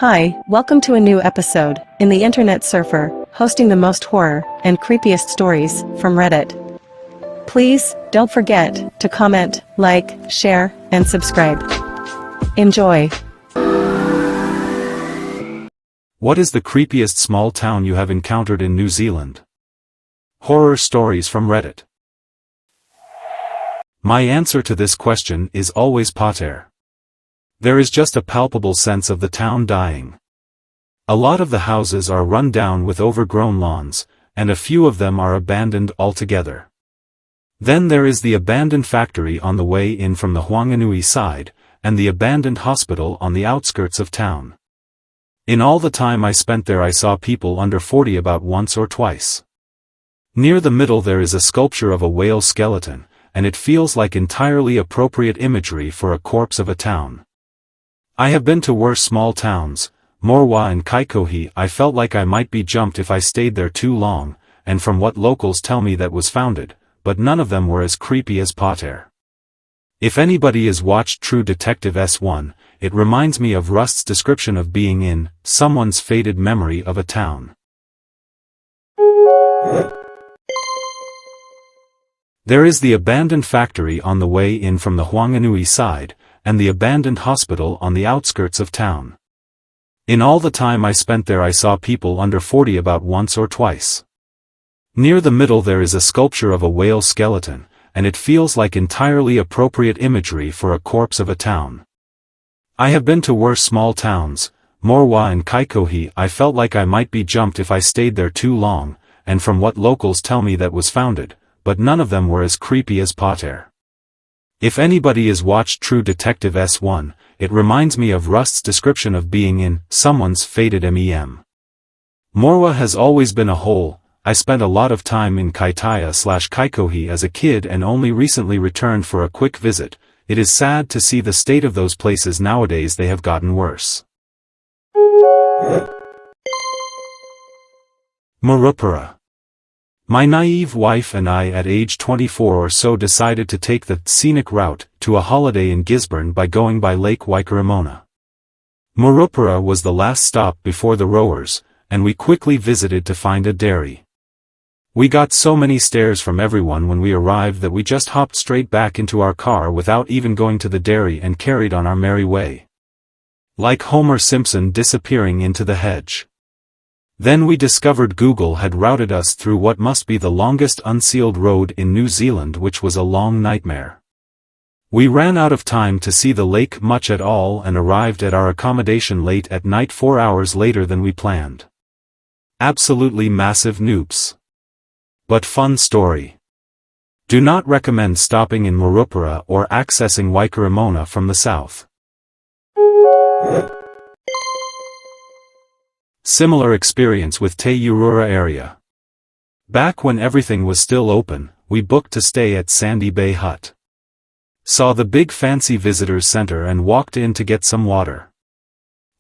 Hi, welcome to a new episode in the Internet Surfer, hosting the most horror and creepiest stories from Reddit. Please don't forget to comment, like, share, and subscribe. Enjoy. What is the creepiest small town you have encountered in New Zealand? Horror stories from Reddit. My answer to this question is always pater. There is just a palpable sense of the town dying. A lot of the houses are run down with overgrown lawns, and a few of them are abandoned altogether. Then there is the abandoned factory on the way in from the Whanganui side, and the abandoned hospital on the outskirts of town. In all the time I spent there I saw people under 40 about once or twice. Near the middle there is a sculpture of a whale skeleton, and it feels like entirely appropriate imagery for a corpse of a town. I have been to worse small towns, Morwa and Kaikohe. I felt like I might be jumped if I stayed there too long, and from what locals tell me that was founded, but none of them were as creepy as pater. If anybody has watched True Detective S1, it reminds me of Rust's description of being in someone's faded memory of a town. There is the abandoned factory on the way in from the Whanganui side, and the abandoned hospital on the outskirts of town. In all the time I spent there I saw people under 40 about once or twice. Near the middle there is a sculpture of a whale skeleton, and it feels like entirely appropriate imagery for a corpse of a town. I have been to worse small towns, Morwa and Kaikohe. I felt like I might be jumped if I stayed there too long, and from what locals tell me that was founded, but none of them were as creepy as pater. If anybody has watched True Detective S1, it reminds me of Rust's description of being in someone's faded mem. Morwa has always been a hole. I spent a lot of time in Kaitaia/Kaikohe as a kid and only recently returned for a quick visit. It is sad to see the state of those places nowadays. They have gotten worse. Murupara. My naive wife and I at age 24 or so decided to take the scenic route to a holiday in Gisborne by going by Lake Waikaramona. Murupara was the last stop before the rowers, and we quickly visited to find a dairy. We got so many stares from everyone when we arrived that we just hopped straight back into our car without even going to the dairy and carried on our merry way. Like Homer Simpson disappearing into the hedge. Then we discovered Google had routed us through what must be the longest unsealed road in New Zealand, which was a long nightmare. We ran out of time to see the lake much at all and arrived at our accommodation late at night, 4 hours later than we planned. Absolutely massive noops. But fun story. Do not recommend stopping in Murupara or accessing Waikaramona from the south. Similar experience with Te Urura area. Back when everything was still open, we booked to stay at Sandy Bay Hut. Saw the big fancy visitors center and walked in to get some water.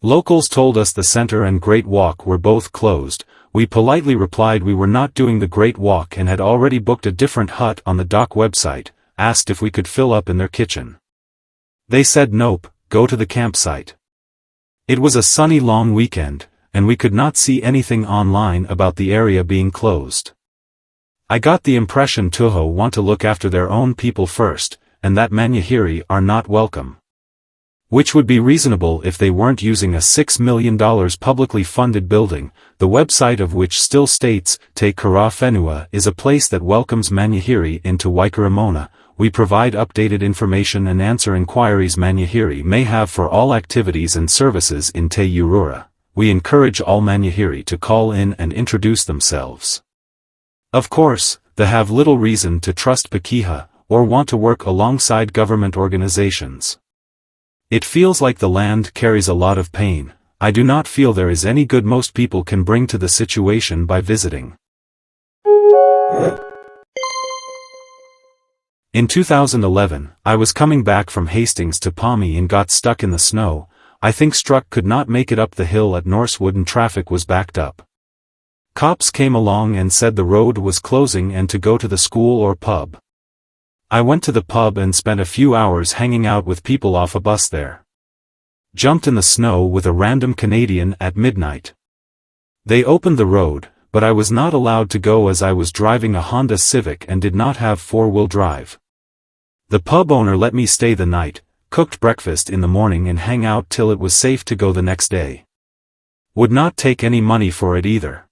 Locals told us the center and Great Walk were both closed. We politely replied we were not doing the Great Walk and had already booked a different hut on the dock website, asked if we could fill up in their kitchen. They said nope, go to the campsite. It was a sunny long weekend, and we could not see anything online about the area being closed. I got the impression Toho want to look after their own people first, and that Manihiri are not welcome. Which would be reasonable if they weren't using a $6 million publicly funded building, the website of which still states, Te Kara Whenua is a place that welcomes Manihiri into Waikaramona. We provide updated information and answer inquiries Manihiri may have for all activities and services in Te Urura. We encourage all Manihiri to call in and introduce themselves. Of course, they have little reason to trust Pakeha, or want to work alongside government organizations. It feels like the land carries a lot of pain. I do not feel there is any good most people can bring to the situation by visiting. In 2011, I was coming back from Hastings to Palmy and got stuck in the snow. I think Struck could not make it up the hill at Norsewood and traffic was backed up. Cops came along and said the road was closing and to go to the school or pub. I went to the pub and spent a few hours hanging out with people off a bus there. Jumped in the snow with a random Canadian at midnight. They opened the road, but I was not allowed to go as I was driving a Honda Civic and did not have four-wheel drive. The pub owner let me stay the night, cooked breakfast in the morning and hang out till it was safe to go the next day. Would not take any money for it either.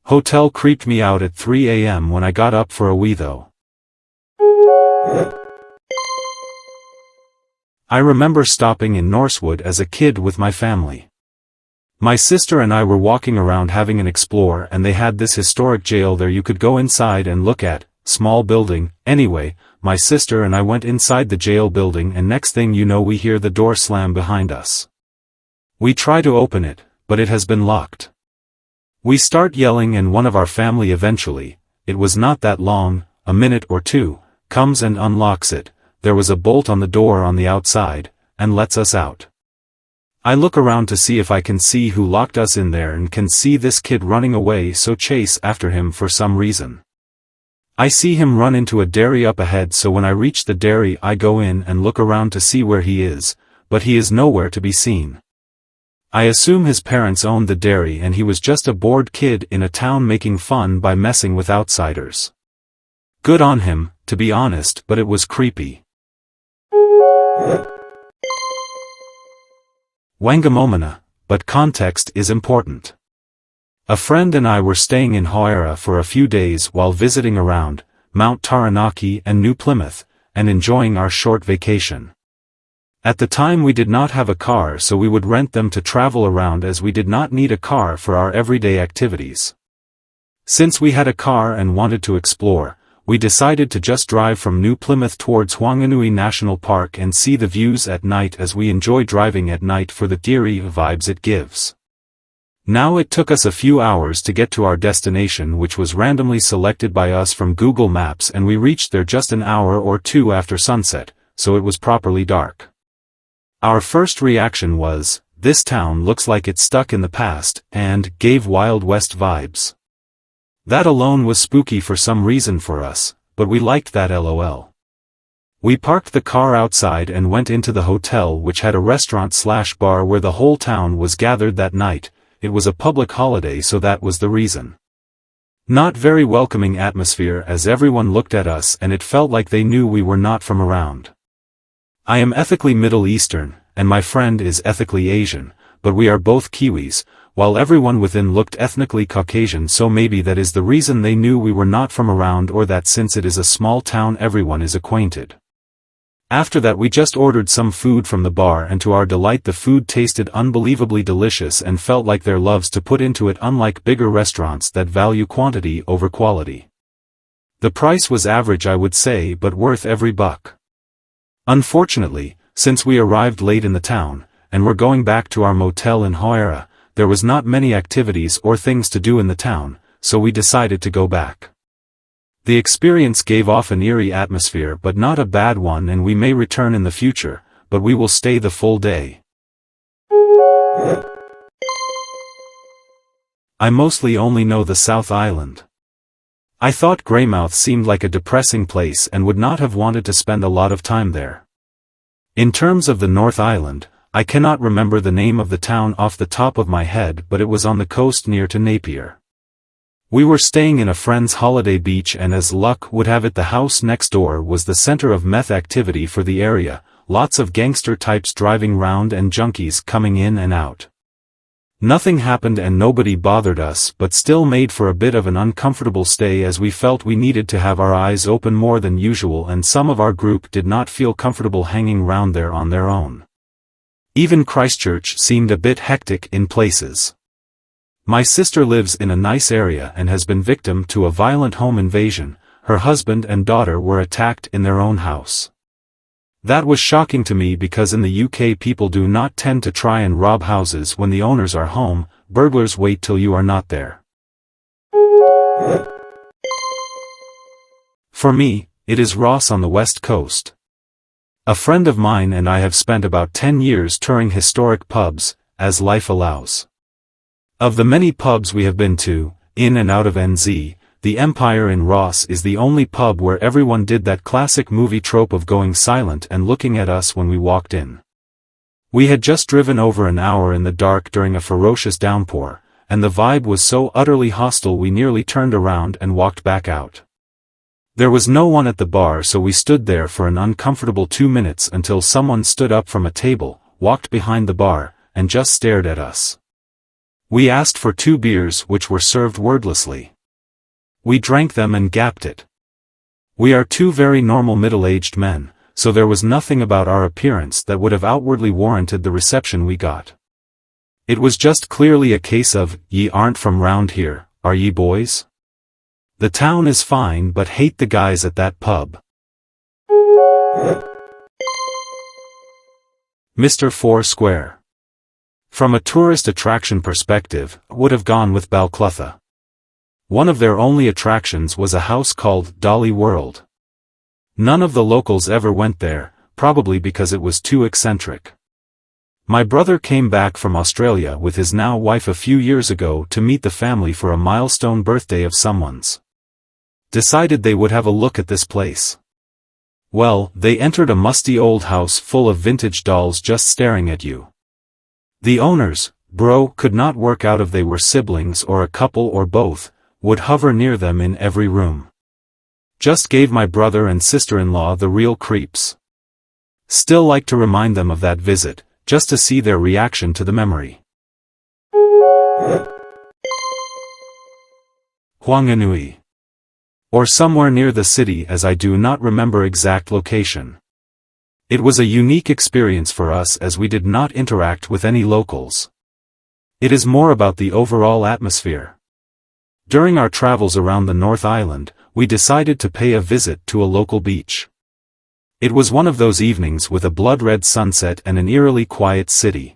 Hotel creeped me out at 3 a.m. when I got up for a wee though. I remember stopping in Norsewood as a kid with my family. My sister and I were walking around having an explore and they had this historic jail there you could go inside and look at, small building. Anyway, my sister and I went inside the jail building and next thing you know we hear the door slam behind us. We try to open it, but it has been locked. We start yelling and one of our family eventually, it was not that long, a minute or two, comes and unlocks it. There was a bolt on the door on the outside, and lets us out. I look around to see if I can see who locked us in there and can see this kid running away, so chase after him for some reason. I see him run into a dairy up ahead, so when I reach the dairy I go in and look around to see where he is, but he is nowhere to be seen. I assume his parents owned the dairy and he was just a bored kid in a town making fun by messing with outsiders. Good on him, to be honest, but it was creepy. Wangamomana, but context is important. A friend and I were staying in Hoira for a few days while visiting around Mount Taranaki and New Plymouth, and enjoying our short vacation. At the time we did not have a car, so we would rent them to travel around as we did not need a car for our everyday activities. Since we had a car and wanted to explore, we decided to just drive from New Plymouth towards Whanganui National Park and see the views at night, as we enjoy driving at night for the eerie vibes it gives. Now it took us a few hours to get to our destination, which was randomly selected by us from Google Maps, and we reached there just an hour or two after sunset, so it was properly dark. Our first reaction was, this town looks like it's stuck in the past, and gave Wild West vibes. That alone was spooky for some reason for us, but we liked that lol. We parked the car outside and went into the hotel, which had a restaurant/bar where the whole town was gathered that night. It was a public holiday, so that was the reason. Not very welcoming atmosphere, as everyone looked at us and it felt like they knew we were not from around. I am ethically Middle Eastern, and my friend is ethically Asian, but we are both Kiwis, while everyone within looked ethnically Caucasian, so maybe that is the reason they knew we were not from around, or that since it is a small town everyone is acquainted. After that we just ordered some food from the bar, and to our delight the food tasted unbelievably delicious and felt like their loves to put into it, unlike bigger restaurants that value quantity over quality. The price was average, I would say, but worth every buck. Unfortunately, since we arrived late in the town, and were going back to our motel in Hoira, there was not many activities or things to do in the town, so we decided to go back. The experience gave off an eerie atmosphere, but not a bad one, and we may return in the future, but we will stay the full day. I mostly only know the South Island. I thought Greymouth seemed like a depressing place and would not have wanted to spend a lot of time there. In terms of the North Island, I cannot remember the name of the town off the top of my head, but it was on the coast near to Napier. We were staying in a friend's holiday beach, and as luck would have it the house next door was the center of meth activity for the area, lots of gangster types driving round and junkies coming in and out. Nothing happened and nobody bothered us, but still made for a bit of an uncomfortable stay, as we felt we needed to have our eyes open more than usual, and some of our group did not feel comfortable hanging round there on their own. Even Christchurch seemed a bit hectic in places. My sister lives in a nice area and has been victim to a violent home invasion. Her husband and daughter were attacked in their own house. That was shocking to me, because in the UK people do not tend to try and rob houses when the owners are home. Burglars wait till you are not there. For me, it is Ross on the West Coast. A friend of mine and I have spent about 10 years touring historic pubs, as life allows. Of the many pubs we have been to, in and out of NZ, the Empire in Ross is the only pub where everyone did that classic movie trope of going silent and looking at us when we walked in. We had just driven over an hour in the dark during a ferocious downpour, and the vibe was so utterly hostile we nearly turned around and walked back out. There was no one at the bar, so we stood there for an uncomfortable 2 minutes until someone stood up from a table, walked behind the bar, and just stared at us. We asked for 2 beers which were served wordlessly. We drank them and gapped it. We are 2 very normal middle-aged men, so there was nothing about our appearance that would have outwardly warranted the reception we got. It was just clearly a case of, "Ye aren't from round here, are ye boys? The town is fine but hate the guys at that pub." Mr. Foursquare. From a tourist attraction perspective, would have gone with Balclutha. One of their only attractions was a house called Dolly World. None of the locals ever went there, probably because it was too eccentric. My brother came back from Australia with his now wife a few years ago to meet the family for a milestone birthday of someone's. Decided they would have a look at this place. Well, they entered a musty old house full of vintage dolls just staring at you. The owners, bro, could not work out if they were siblings or a couple or both, would hover near them in every room. Just gave my brother and sister-in-law the real creeps. Still like to remind them of that visit, just to see their reaction to the memory. Huanganui. Or somewhere near the city, as I do not remember exact location. It was a unique experience for us as we did not interact with any locals. It is more about the overall atmosphere. During our travels around the North Island, we decided to pay a visit to a local beach. It was one of those evenings with a blood-red sunset and an eerily quiet city.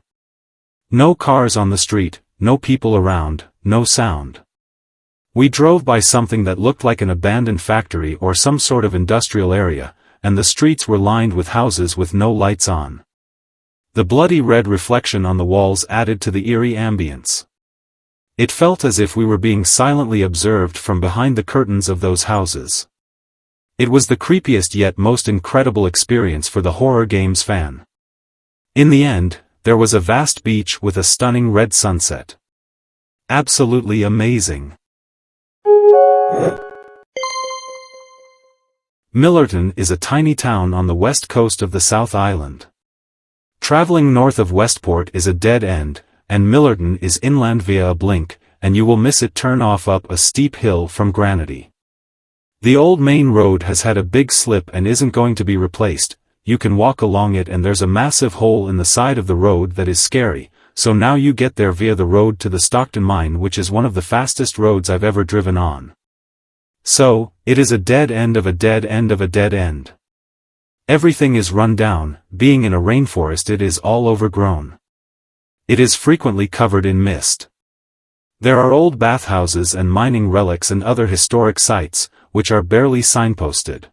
No cars on the street, no people around, no sound. We drove by something that looked like an abandoned factory or some sort of industrial area, and the streets were lined with houses with no lights on. The bloody red reflection on the walls added to the eerie ambience. It felt as if we were being silently observed from behind the curtains of those houses. It was the creepiest yet most incredible experience for the horror games fan. In the end, there was a vast beach with a stunning red sunset. Absolutely amazing. Millerton is a tiny town on the west coast of the South Island. Traveling north of Westport is a dead end, and Millerton is inland via a blink, and you will miss it turn off up a steep hill from Granity. The old main road has had a big slip and isn't going to be replaced. You can walk along it and there's a massive hole in the side of the road that is scary, so now you get there via the road to the Stockton mine, which is one of the fastest roads I've ever driven on. So, it is a dead end of a dead end of a dead end. Everything is run down, being in a rainforest it is all overgrown. It is frequently covered in mist. There are old bathhouses and mining relics and other historic sites, which are barely signposted.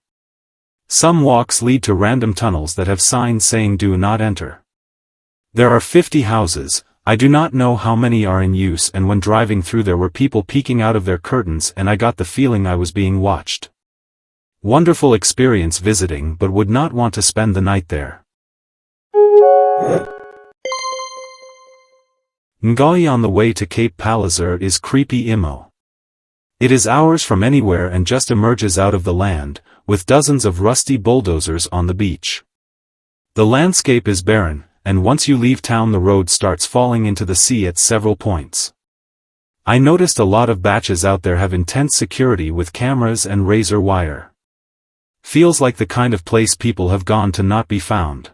Some walks lead to random tunnels that have signs saying "Do not enter." There are 50 houses. I do not know how many are in use, and when driving through there were people peeking out of their curtains and I got the feeling I was being watched. Wonderful experience visiting, but would not want to spend the night there. Ngawi on the way to Cape Palliser is creepy imo. It is hours from anywhere and just emerges out of the land, with dozens of rusty bulldozers on the beach. The landscape is barren, and once you leave town the road starts falling into the sea at several points. I noticed a lot of batches out there have intense security with cameras and razor wire. Feels like the kind of place people have gone to not be found.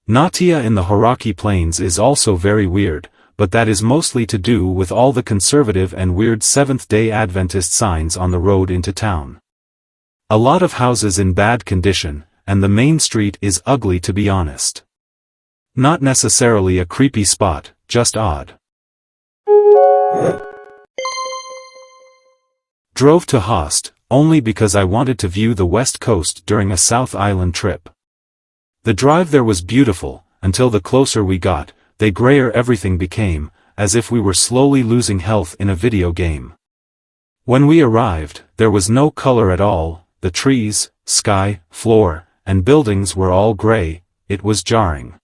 Natia in the Hauraki Plains is also very weird, but that is mostly to do with all the conservative and weird Seventh-day Adventist signs on the road into town. A lot of houses in bad condition, and the main street is ugly, to be honest. Not necessarily a creepy spot, just odd. Drove to Host, only because I wanted to view the west coast during a South Island trip. The drive there was beautiful, until the closer we got, the grayer everything became, as if we were slowly losing health in a video game. When we arrived, there was no color at all. The trees, sky, floor, and buildings were all gray. It was jarring.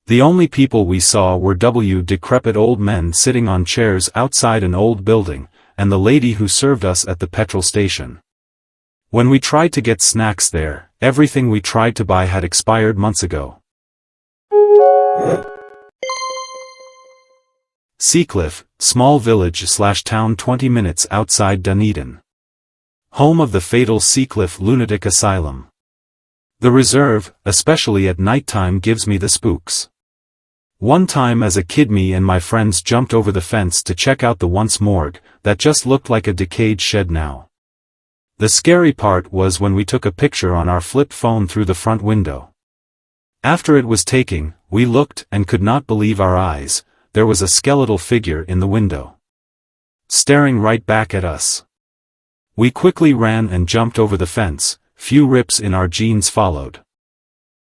The only people we saw were decrepit old men sitting on chairs outside an old building, and the lady who served us at the petrol station. When we tried to get snacks there, everything we tried to buy had expired months ago. Seacliff, small village/town 20 minutes outside Dunedin. Home of the fatal Seacliff Lunatic Asylum. The reserve, especially at nighttime, gives me the spooks. One time as a kid, me and my friends jumped over the fence to check out the once morgue, that just looked like a decayed shed now. The scary part was when we took a picture on our flip phone through the front window. After it was taken, we looked and could not believe our eyes. There was a skeletal figure in the window, staring right back at us. We quickly ran and jumped over the fence. Few rips in our jeans followed.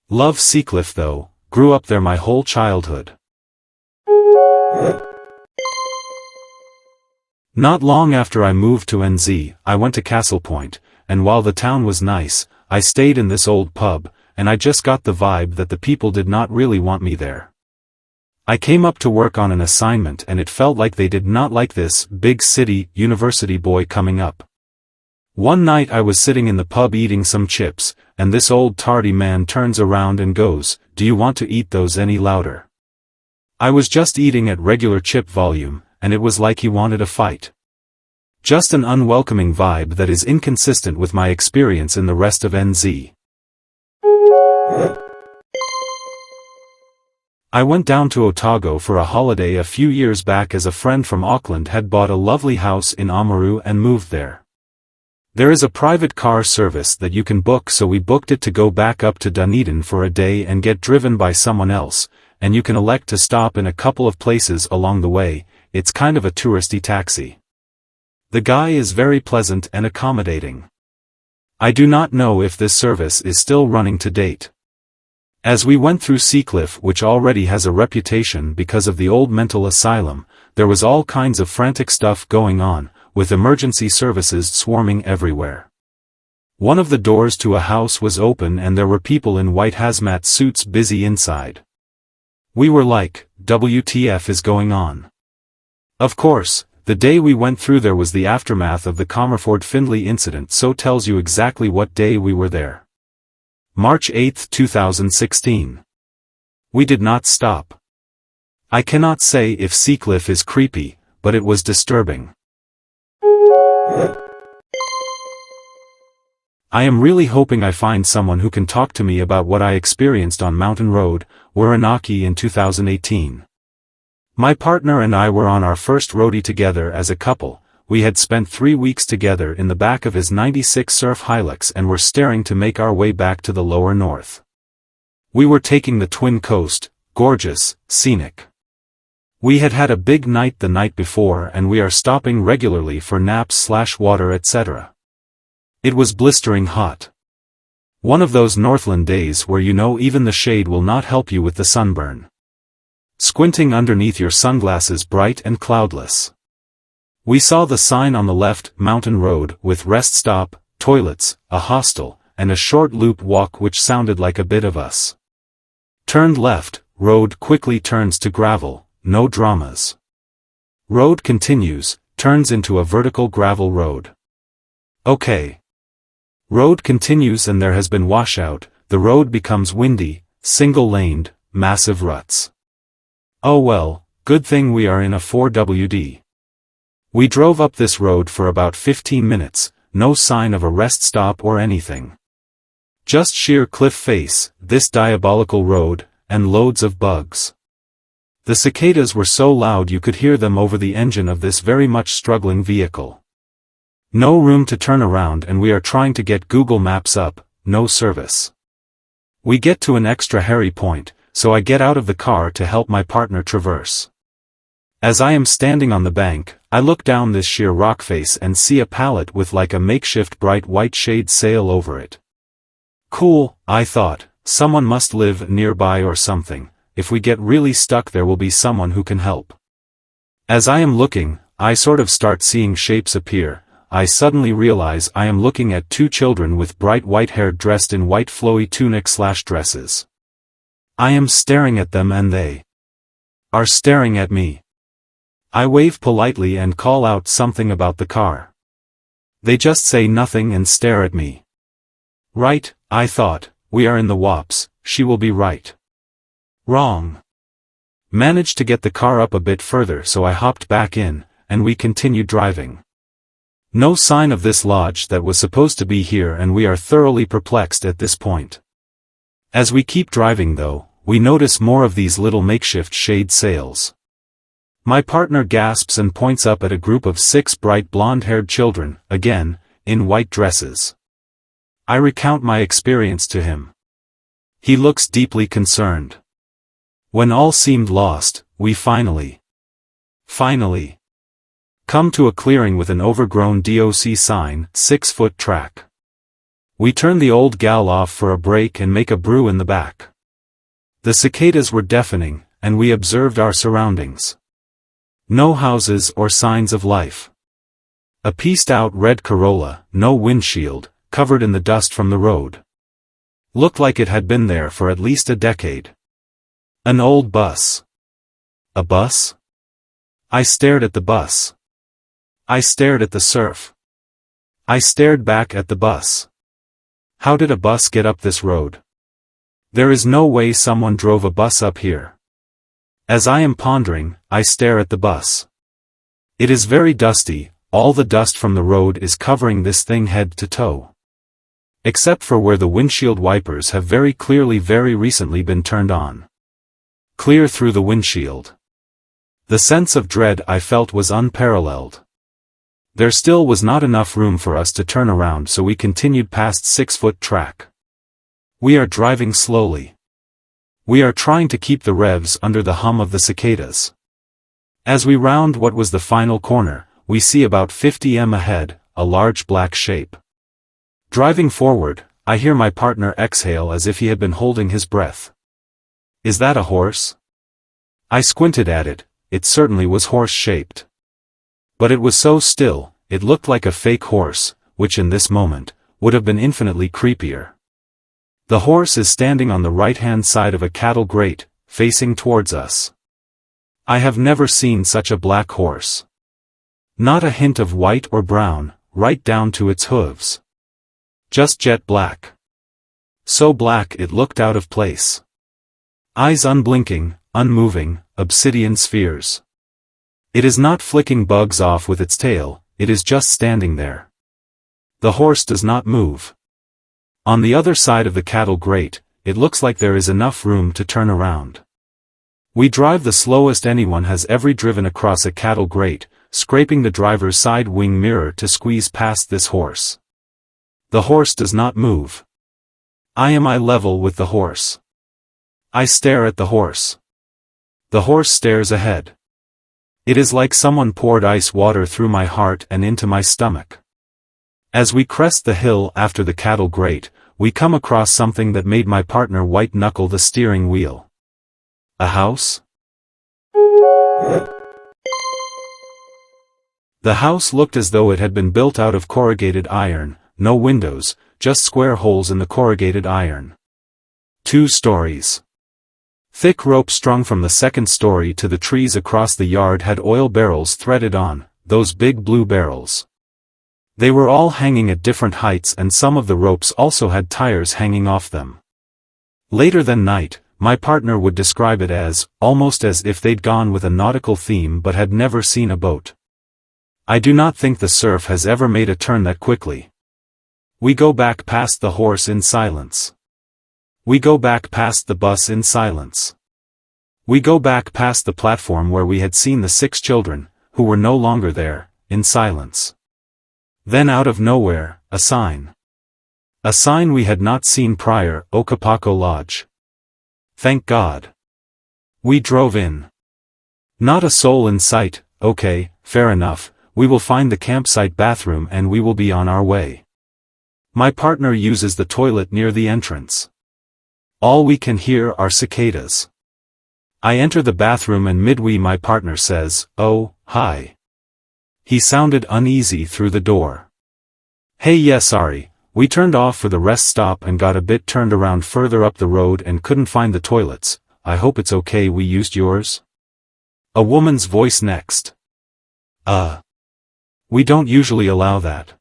Love Seacliff though, grew up there my whole childhood. Not long after I moved to NZ, I went to Castle Point, and while the town was nice, I stayed in this old pub, and I just got the vibe that the people did not really want me there. I came up to work on an assignment and it felt like they did not like this big city, university boy coming up. One night I was sitting in the pub eating some chips, and this old tardy man turns around and goes, "Do you want to eat those any louder?" I was just eating at regular chip volume, and it was like he wanted a fight. Just an unwelcoming vibe that is inconsistent with my experience in the rest of NZ. I went down to Otago for a holiday a few years back as a friend from Auckland had bought a lovely house in Oamaru and moved there. There is a private car service that you can book, so we booked it to go back up to Dunedin for a day and get driven by someone else, and you can elect to stop in a couple of places along the way. It's kind of a touristy taxi. The guy is very pleasant and accommodating. I do not know if this service is still running to date. As we went through Seacliff, which already has a reputation because of the old mental asylum, there was all kinds of frantic stuff going on, with emergency services swarming everywhere. One of the doors to a house was open and there were people in white hazmat suits busy inside. We were like, WTF is going on? Of course, the day we went through there was the aftermath of the Comerford Findlay incident, so tells you exactly what day we were there. March 8, 2016. We did not stop. I cannot say if Seacliff is creepy, but it was disturbing. I am really hoping I find someone who can talk to me about what I experienced on Mountain Road, Whirinaki in 2018. My partner and I were on our first roadie together as a couple. We had spent 3 weeks together in the back of his 96 Surf Hilux and were staring to make our way back to the lower north. We were taking the Twin Coast, gorgeous, scenic. We had had a big night the night before and we are stopping regularly for naps/water etc. It was blistering hot. One of those Northland days where you know even the shade will not help you with the sunburn. Squinting underneath your sunglasses, bright and cloudless. We saw the sign on the left, Mountain Road, with rest stop, toilets, a hostel, and a short loop walk which sounded like a bit of us. Turned left, road quickly turns to gravel, no dramas. Road continues, turns into a vertical gravel road. Okay. Road continues and there has been washout, the road becomes windy, single-laned, massive ruts. Oh well, good thing we are in a 4WD. We drove up this road for about 15 minutes, no sign of a rest stop or anything. Just sheer cliff face, this diabolical road, and loads of bugs. The cicadas were so loud you could hear them over the engine of this very much struggling vehicle. No room to turn around and we are trying to get Google Maps up, no service. We get to an extra hairy point, so I get out of the car to help my partner traverse. As I am standing on the bank, I look down this sheer rock face and see a pallet with like a makeshift bright white shade sail over it. Cool, I thought, someone must live nearby or something. If we get really stuck there will be someone who can help. As I am looking, I sort of start seeing shapes appear. I suddenly realize I am looking at two children with bright white hair dressed in white flowy tunic/dresses. I am staring at them and they are staring at me. I wave politely and call out something about the car. They just say nothing and stare at me. Right, I thought, we are in the wops, she will be right. Wrong. Managed to get the car up a bit further, so I hopped back in, and we continued driving. No sign of this lodge that was supposed to be here, and we are thoroughly perplexed at this point. As we keep driving though, we notice more of these little makeshift shade sails. My partner gasps and points up at a group of 6 bright blonde-haired children, again, in white dresses. I recount my experience to him. He looks deeply concerned. When all seemed lost, we finally come to a clearing with an overgrown DOC sign, 6-foot track. We turn the old gal off for a break and make a brew in the back. The cicadas were deafening, and we observed our surroundings. No houses or signs of life. A pieced-out red Corolla, no windshield, covered in the dust from the road. Looked like it had been there for at least a decade. An old bus. A bus? I stared at the bus. I stared at the surf. I stared back at the bus. How did a bus get up this road? There is no way someone drove a bus up here. As I am pondering, I stare at the bus. It is very dusty, all the dust from the road is covering this thing head to toe. Except for where the windshield wipers have very clearly very recently been turned on. Clear through the windshield. The sense of dread I felt was unparalleled. There still was not enough room for us to turn around, so we continued past 6-foot track. We are driving slowly. We are trying to keep the revs under the hum of the cicadas. As we round what was the final corner, we see about 50 m ahead, a large black shape. Driving forward, I hear my partner exhale as if he had been holding his breath. Is that a horse? I squinted at it, it certainly was horse-shaped. But it was so still, it looked like a fake horse, which in this moment, would have been infinitely creepier. The horse is standing on the right-hand side of a cattle grate, facing towards us. I have never seen such a black horse. Not a hint of white or brown, right down to its hooves. Just jet black. So black it looked out of place. Eyes unblinking, unmoving, obsidian spheres. It is not flicking bugs off with its tail, it is just standing there. The horse does not move. On the other side of the cattle grate, it looks like there is enough room to turn around. We drive the slowest anyone has ever driven across a cattle grate, scraping the driver's side wing mirror to squeeze past this horse. The horse does not move. I am eye level with the horse. I stare at the horse. The horse stares ahead. It is like someone poured ice water through my heart and into my stomach. As we crest the hill after the cattle grate, we come across something that made my partner white-knuckle the steering wheel. A house? The house looked as though it had been built out of corrugated iron, no windows, just square holes in the corrugated iron. 2 stories. Thick rope strung from the 2nd story to the trees across the yard had oil barrels threaded on, those big blue barrels. They were all hanging at different heights, and some of the ropes also had tires hanging off them. Later that night, my partner would describe it as, almost as if they'd gone with a nautical theme but had never seen a boat. I do not think the surf has ever made a turn that quickly. We go back past the horse in silence. We go back past the bus in silence. We go back past the platform where we had seen the 6 children, who were no longer there, in silence. Then out of nowhere, a sign. A sign we had not seen prior, Okapaco Lodge. Thank God. We drove in. Not a soul in sight. Okay, fair enough, we will find the campsite bathroom and we will be on our way. My partner uses the toilet near the entrance. All we can hear are cicadas. I enter the bathroom and midway my partner says, "Oh, hi." He sounded uneasy through the door. "Hey, yeah, sorry, We turned off for the rest stop and got a bit turned around further up the road and couldn't find the toilets. I hope it's okay we used yours? A woman's voice next. We don't usually allow that.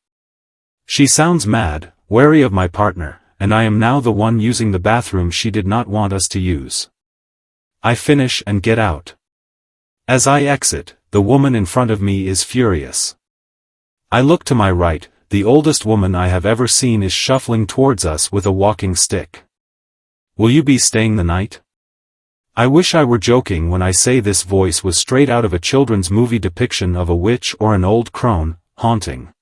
She sounds mad, wary of my partner, and I am now the one using the bathroom she did not want us to use. I finish and get out. As I exit, the woman in front of me is furious. I look to my right, the oldest woman I have ever seen is shuffling towards us with a walking stick. Will you be staying the night? I wish I were joking when I say this voice was straight out of a children's movie depiction of a witch or an old crone, haunting.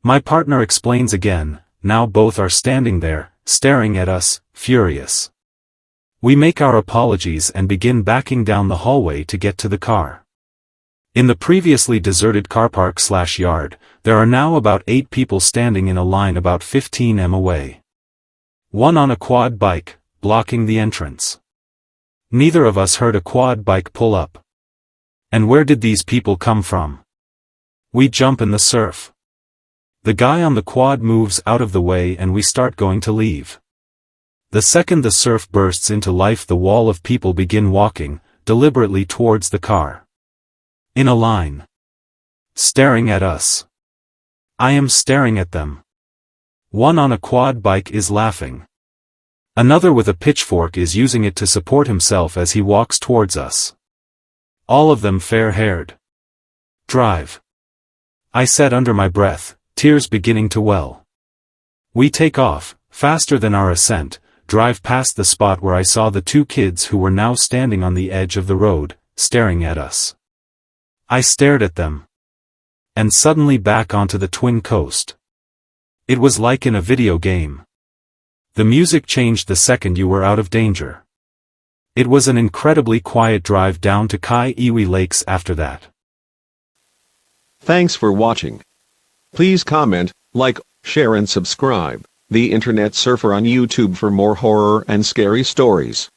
My partner explains again, now both are standing there, staring at us, furious. We make our apologies and begin backing down the hallway to get to the car. In the previously deserted car park/yard, there are now about 8 people standing in a line about 15 m away. One on a quad bike, blocking the entrance. Neither of us heard a quad bike pull up. And where did these people come from? We jump in the surf. The guy on the quad moves out of the way and we start going to leave. The second the surf bursts into life, the wall of people begin walking, deliberately towards the car. In a line. Staring at us. I am staring at them. One on a quad bike is laughing. Another with a pitchfork is using it to support himself as he walks towards us. All of them fair-haired. Drive. I said under my breath, tears beginning to well. We take off, faster than our ascent, drive past the spot where I saw the 2 kids who were now standing on the edge of the road, staring at us. I stared at them. And suddenly back onto the Twin Coast. It was like in a video game. The music changed the second you were out of danger. It was an incredibly quiet drive down to Kai Iwi Lakes after that. Thanks for watching. Please comment, like, share and subscribe. The Internet Surfer on YouTube for more horror and scary stories.